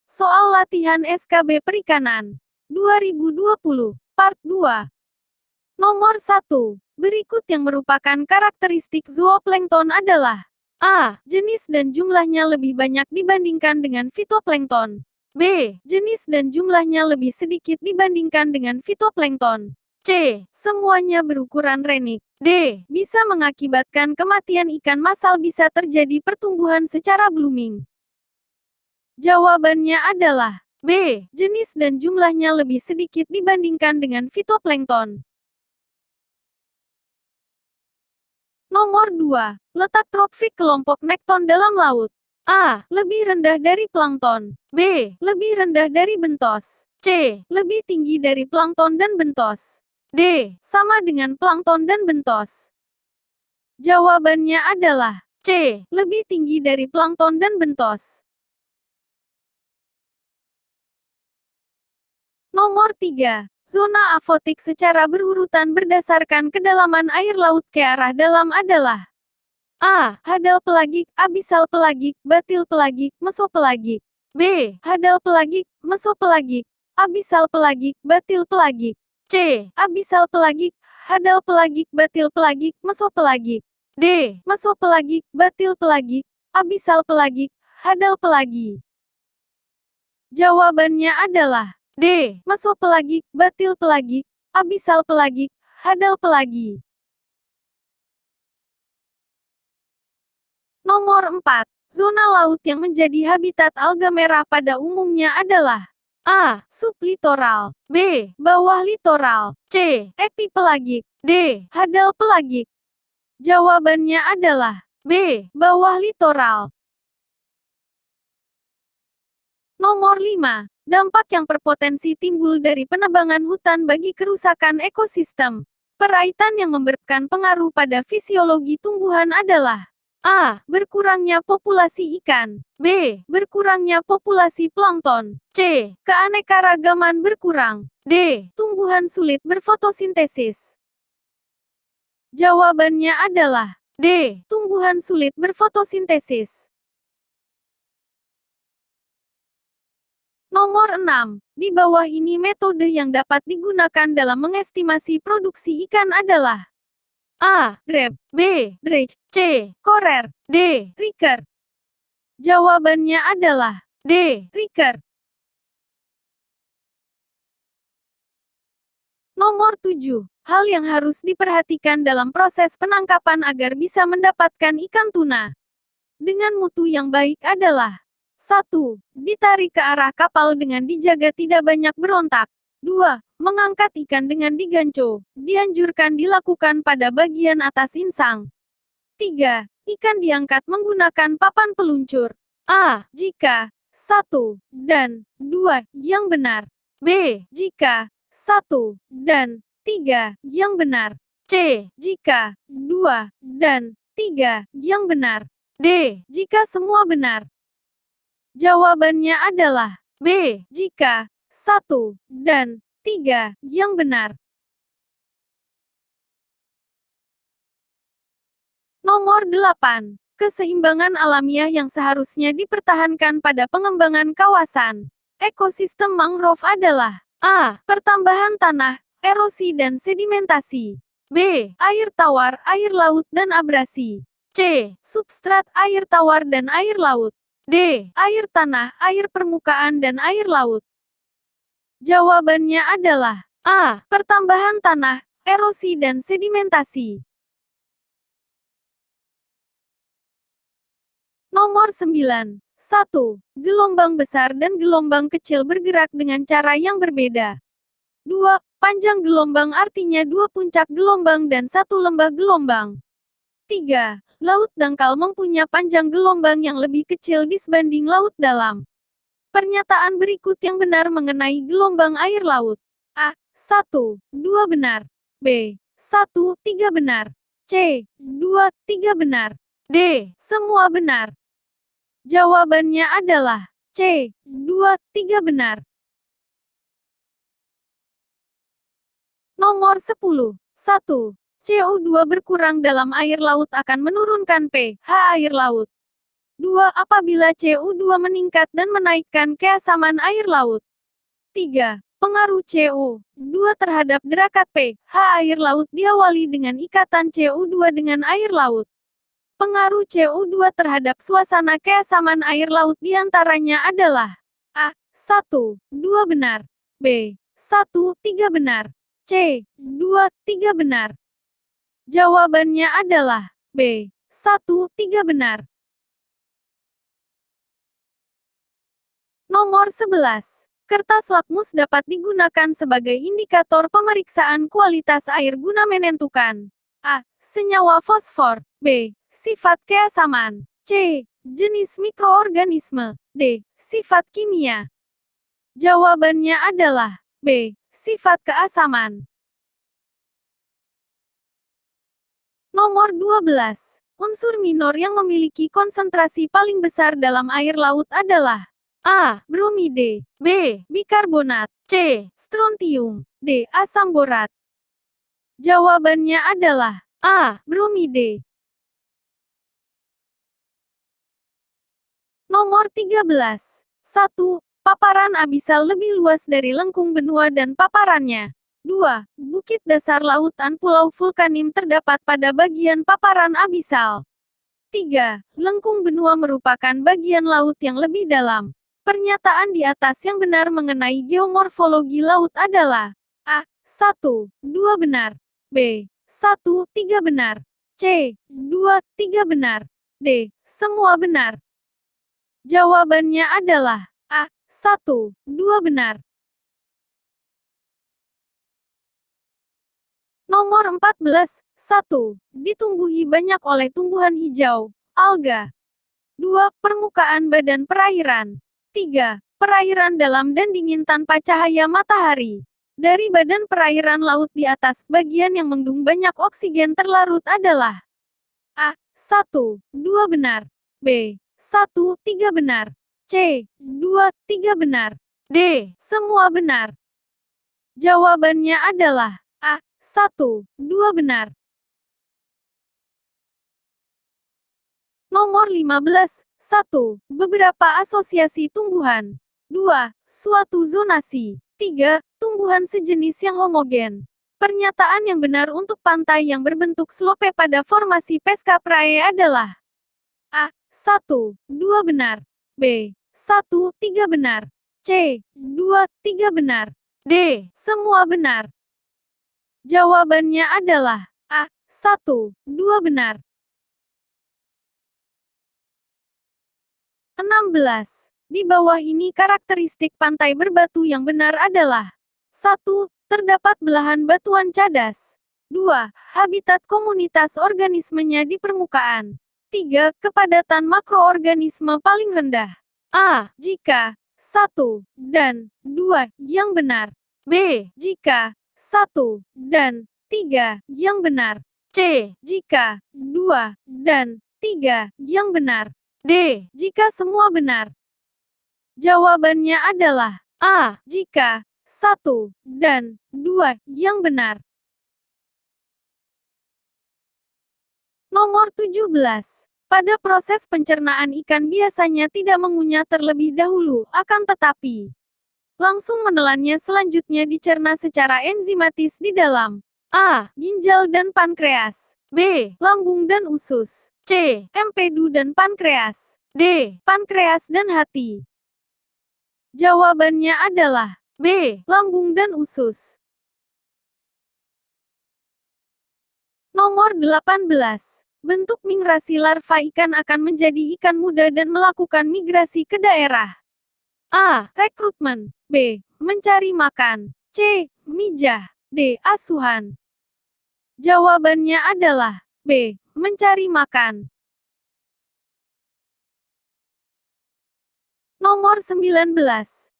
Soal latihan SKB Perikanan 2020, Part 2. Nomor 1. Berikut yang merupakan karakteristik zooplankton adalah A. Jenis dan jumlahnya lebih banyak dibandingkan dengan fitoplankton. B. Jenis dan jumlahnya lebih sedikit dibandingkan dengan fitoplankton. C. Semuanya berukuran renik. D. Bisa mengakibatkan kematian ikan massal, bisa terjadi pertumbuhan secara blooming. Jawabannya adalah B. Jenis dan jumlahnya lebih sedikit dibandingkan dengan fitoplankton. Nomor 2. Letak tropik kelompok nekton dalam laut. A. Lebih rendah dari plankton. B. Lebih rendah dari bentos. C. Lebih tinggi dari plankton dan bentos. D. Sama dengan plankton dan bentos. Jawabannya adalah C. Lebih tinggi dari plankton dan bentos. Nomor 3. Zona afotik secara berurutan berdasarkan kedalaman air laut ke arah dalam adalah A. Hadal pelagik, abisal pelagik, batil pelagik, mesopelagik. B. Hadal pelagik, mesopelagik, abisal pelagik, batil pelagik. C. Abisal pelagik, hadal pelagik, batil pelagik, mesopelagik. D. Mesopelagik, batil pelagik, abisal pelagik, hadal pelagik. Jawabannya adalah D. Mesopelagik, batil pelagik, abisal pelagik, hadal pelagik. Nomor 4. Zona laut yang menjadi habitat alga merah pada umumnya adalah A. Sublitoral. B. Bawah litoral. C. Epipelagik. D. Hadal pelagik. Jawabannya adalah B. Bawah litoral. Nomor 5. Dampak yang berpotensi timbul dari penebangan hutan bagi kerusakan ekosistem. Peraitan yang memberikan pengaruh pada fisiologi tumbuhan adalah A. Berkurangnya populasi ikan. B. Berkurangnya populasi plankton. C. Keanekaragaman berkurang. D. Tumbuhan sulit berfotosintesis. Jawabannya adalah D. Tumbuhan sulit berfotosintesis. Nomor 6. Di bawah ini metode yang dapat digunakan dalam mengestimasi produksi ikan adalah A. Grab. B. Dredge. C. Corer. D. Riker. Jawabannya adalah D. Riker. Nomor 7. Hal yang harus diperhatikan dalam proses penangkapan agar bisa mendapatkan ikan tuna dengan mutu yang baik adalah 1. Ditarik ke arah kapal dengan dijaga tidak banyak berontak. 2. Mengangkat ikan dengan diganco. Dianjurkan dilakukan pada bagian atas insang. 3. Ikan diangkat menggunakan papan peluncur. A. Jika 1 dan 2 yang benar. B. Jika 1 dan 3 yang benar. C. Jika 2 dan 3 yang benar. D. Jika semua benar. Jawabannya adalah B. Jika 1 dan 3 yang benar. Nomor 8. Keseimbangan alamiah yang seharusnya dipertahankan pada pengembangan kawasan ekosistem mangrove adalah A. Pertambahan tanah, erosi dan sedimentasi. B. Air tawar, air laut dan abrasi. C. Substrat, air tawar dan air laut. D. Air tanah, air permukaan dan air laut. Jawabannya adalah A. Pertambahan tanah, erosi dan sedimentasi. Nomor 9. 1. Gelombang besar dan gelombang kecil bergerak dengan cara yang berbeda. 2. Panjang gelombang artinya 2 puncak gelombang dan 1 lembah gelombang. 3. Laut dangkal mempunyai panjang gelombang yang lebih kecil dibanding laut dalam. Pernyataan berikut yang benar mengenai gelombang air laut. A. 1. 2 benar. B. 1. 3 benar. C. 2. 3 benar. D. Semua benar. Jawabannya adalah C. 2. 3 benar. Nomor 10. 1. CO2 berkurang dalam air laut akan menurunkan pH air laut. 2. Apabila CO2 meningkat dan menaikkan keasaman air laut. 3. Pengaruh CO2 terhadap derajat pH air laut diawali dengan ikatan CO2 dengan air laut. Pengaruh CO2 terhadap suasana keasaman air laut diantaranya adalah A. 1. 2 benar. B. 1. 3 benar. C. 2. 3 benar. Jawabannya adalah B. 1. 3 benar. Nomor 11. Kertas lakmus dapat digunakan sebagai indikator pemeriksaan kualitas air guna menentukan A. Senyawa fosfor. B. Sifat keasaman. C. Jenis mikroorganisme. D. Sifat kimia. Jawabannya adalah B. Sifat keasaman. Nomor 12. Unsur minor yang memiliki konsentrasi paling besar dalam air laut adalah A. Bromide. B. Bikarbonat. C. Strontium. D. Asam borat. Jawabannya adalah A. Bromide. Nomor 13. 1. Paparan abisal lebih luas dari lengkung benua dan paparannya. 2. Bukit dasar lautan pulau vulkanim terdapat pada bagian paparan abisal. 3. Lengkung benua merupakan bagian laut yang lebih dalam. Pernyataan di atas yang benar mengenai geomorfologi laut adalah A. 1. 2 benar. B. 1. 3 benar. C. 2. 3 benar. D. Semua benar. Jawabannya adalah A. 1. 2 benar. Nomor 14. 1. Ditumbuhi banyak oleh tumbuhan hijau, alga. 2. Permukaan badan perairan. 3. Perairan dalam dan dingin tanpa cahaya matahari. Dari badan perairan laut di atas, bagian yang mengandung banyak oksigen terlarut adalah A. 1. 2 benar. B. 1. 3 benar. C. 2. 3 benar. D. Semua benar. Jawabannya adalah A. 1. 2 benar. Nomor 15. 1. Beberapa asosiasi tumbuhan. 2. Suatu zonasi. 3. Tumbuhan sejenis yang homogen. Pernyataan yang benar untuk pantai yang berbentuk slope pada formasi Pesca Prae adalah A. 1. 2 benar. B. 1. 3 benar. C. 2. 3 benar. D. Semua benar. Jawabannya adalah A. 1. 2 benar. 16. Di bawah ini karakteristik pantai berbatu yang benar adalah 1. Terdapat belahan batuan cadas. 2. Habitat komunitas organismenya di permukaan. 3. Kepadatan makroorganisme paling rendah. A. Jika 1 dan 2 yang benar. B. Jika 1 dan 3 yang benar. C. Jika 2 dan 3 yang benar. D. Jika semua benar. Jawabannya adalah A. Jika 1 dan 2 yang benar. Nomor 17. Pada proses pencernaan ikan biasanya tidak mengunyah terlebih dahulu, akan tetapi langsung menelannya selanjutnya dicerna secara enzimatis di dalam A. Ginjal dan pankreas. B. Lambung dan usus. C. Empedu dan pankreas. D. Pankreas dan hati. Jawabannya adalah B. Lambung dan usus. Nomor 18. Bentuk migrasi larva ikan akan menjadi ikan muda dan melakukan migrasi ke daerah A. Rekrutmen. B. Mencari makan. C. Mijah. D. Asuhan. Jawabannya adalah B. Mencari makan. Nomor 19.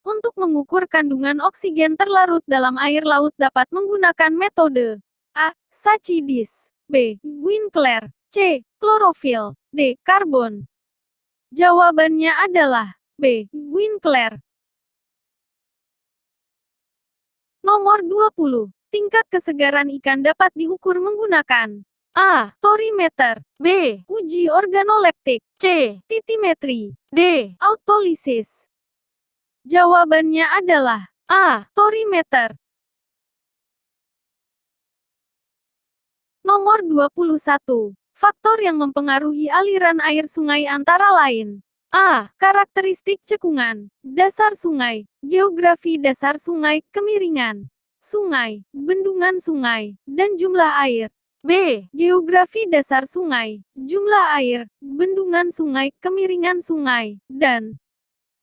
Untuk mengukur kandungan oksigen terlarut dalam air laut dapat menggunakan metode A. Sachidis. B. Winkler. C. Klorofil. D. Karbon. Jawabannya adalah B. Winkler. Nomor 20. Tingkat kesegaran ikan dapat diukur menggunakan A. Torimeter. B. Uji organoleptik. C. Titimetri. D. Autolisis. Jawabannya adalah A. Torimeter. Nomor 21. Faktor yang mempengaruhi aliran air sungai antara lain. A. Karakteristik cekungan, dasar sungai, geografi dasar sungai, kemiringan sungai, bendungan sungai, dan jumlah air. B. Geografi dasar sungai, jumlah air, bendungan sungai, kemiringan sungai, dan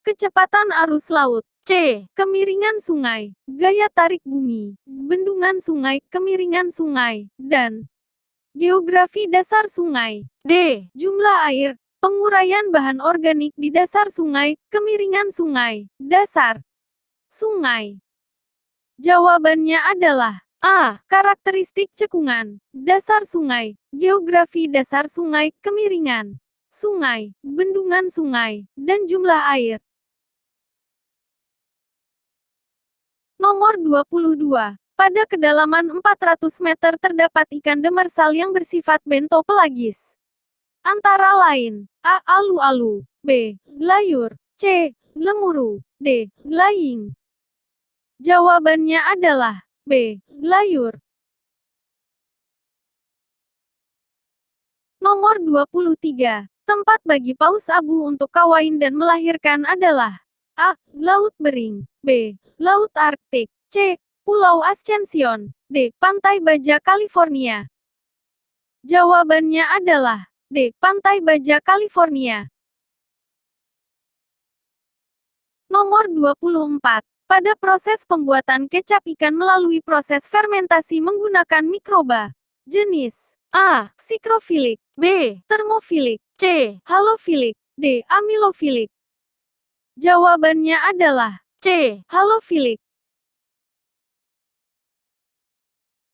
kecepatan arus laut. C. Kemiringan sungai, gaya tarik bumi, bendungan sungai, kemiringan sungai, dan geografi dasar sungai. D. Jumlah air, penguraian bahan organik di dasar sungai, kemiringan sungai, dasar sungai. Jawabannya adalah A. Karakteristik cekungan, dasar sungai, geografi dasar sungai, kemiringan sungai, bendungan sungai, dan jumlah air. Nomor 22. Pada kedalaman 400 meter terdapat ikan demersal yang bersifat bentopelagis. Antara lain, A. Alu-alu, B. Layur, C. Lemuru, D. Laying. Jawabannya adalah B. Layur. Nomor 23. Tempat bagi paus abu untuk kawin dan melahirkan adalah A. Laut Bering, B. Laut Arktik, C. Pulau Ascension, D. Pantai Baja California. Jawabannya adalah D. Pantai Baja California. Nomor 24. Pada proses pembuatan kecap ikan melalui proses fermentasi menggunakan mikroba. Jenis A. Sikrofilik, B. Termofilik, C. Halofilik, D. Amilofilik. Jawabannya adalah C. Halofilik.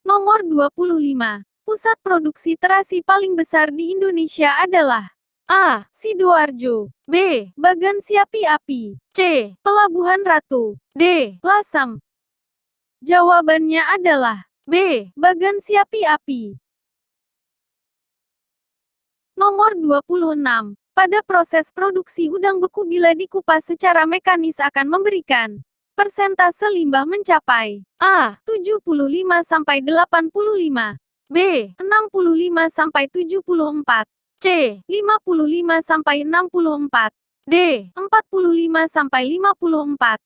Nomor 25. Pusat produksi terasi paling besar di Indonesia adalah A. Sidoarjo, B. Bagan Siapi Api, C. Pelabuhan Ratu, D. Lasem. Jawabannya adalah B. Bagan Siapi Api. Nomor 26. Pada proses produksi udang beku bila dikupas secara mekanis akan memberikan persentase limbah mencapai A. 75–85, B. 65–74, C. 55–64, D. 45–54.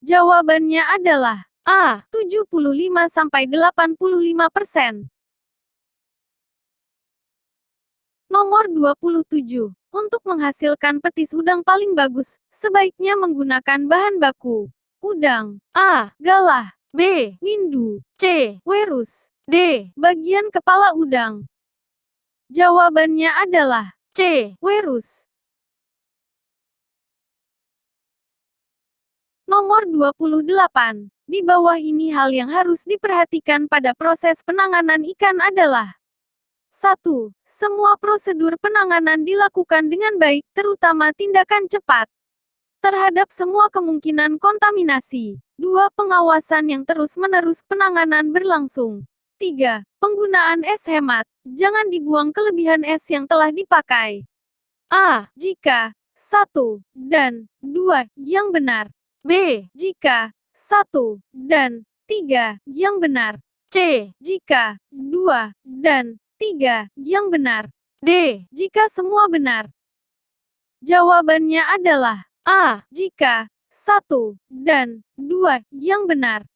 Jawabannya adalah A. 75–85%. Nomor 27. Untuk menghasilkan petis udang paling bagus, sebaiknya menggunakan bahan baku udang. A. Galah, B. Windu, C. Werus, D. Bagian kepala udang. Jawabannya adalah C. Werus. Nomor 28. Di bawah ini hal yang harus diperhatikan pada proses penanganan ikan adalah 1. Semua prosedur penanganan dilakukan dengan baik, terutama tindakan cepat terhadap semua kemungkinan kontaminasi. 2. Pengawasan yang terus-menerus penanganan berlangsung. 3. Penggunaan es hemat. Jangan dibuang kelebihan es yang telah dipakai. A. Jika 1 dan 2 yang benar. B. Jika 1 dan 3 yang benar. C. Jika 2 dan 3 yang benar. D. Jika semua benar. Jawabannya adalah A. Jika 1 dan 2 yang benar.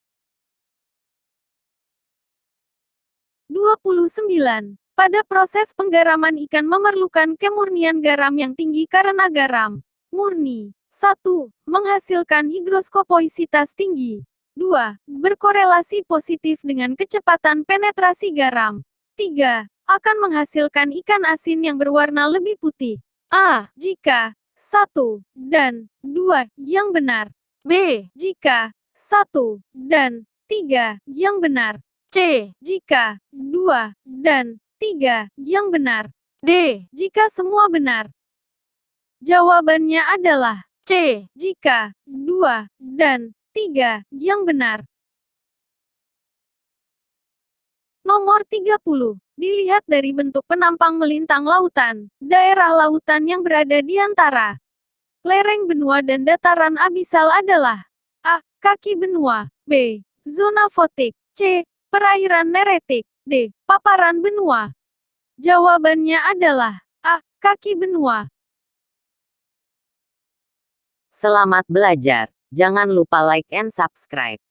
29. Pada proses penggaraman ikan memerlukan kemurnian garam yang tinggi karena garam murni 1. Menghasilkan higroskopoisitas tinggi. 2. Berkorelasi positif dengan kecepatan penetrasi garam. 3. Akan menghasilkan ikan asin yang berwarna lebih putih. A. Jika 1 dan 2 yang benar. B. Jika 1 dan 3 yang benar. C. Jika 2 dan 3 yang benar. D. Jika semua benar. Jawabannya adalah C. Jika 2 dan 3 yang benar. Nomor 30. Dilihat dari bentuk penampang melintang lautan, daerah lautan yang berada di antara lereng benua dan dataran abisal adalah A. Kaki benua, B. Zona fotik, C. Perairan neretik, D. Paparan benua. Jawabannya adalah A. Kaki benua. Selamat belajar. Jangan lupa like and subscribe.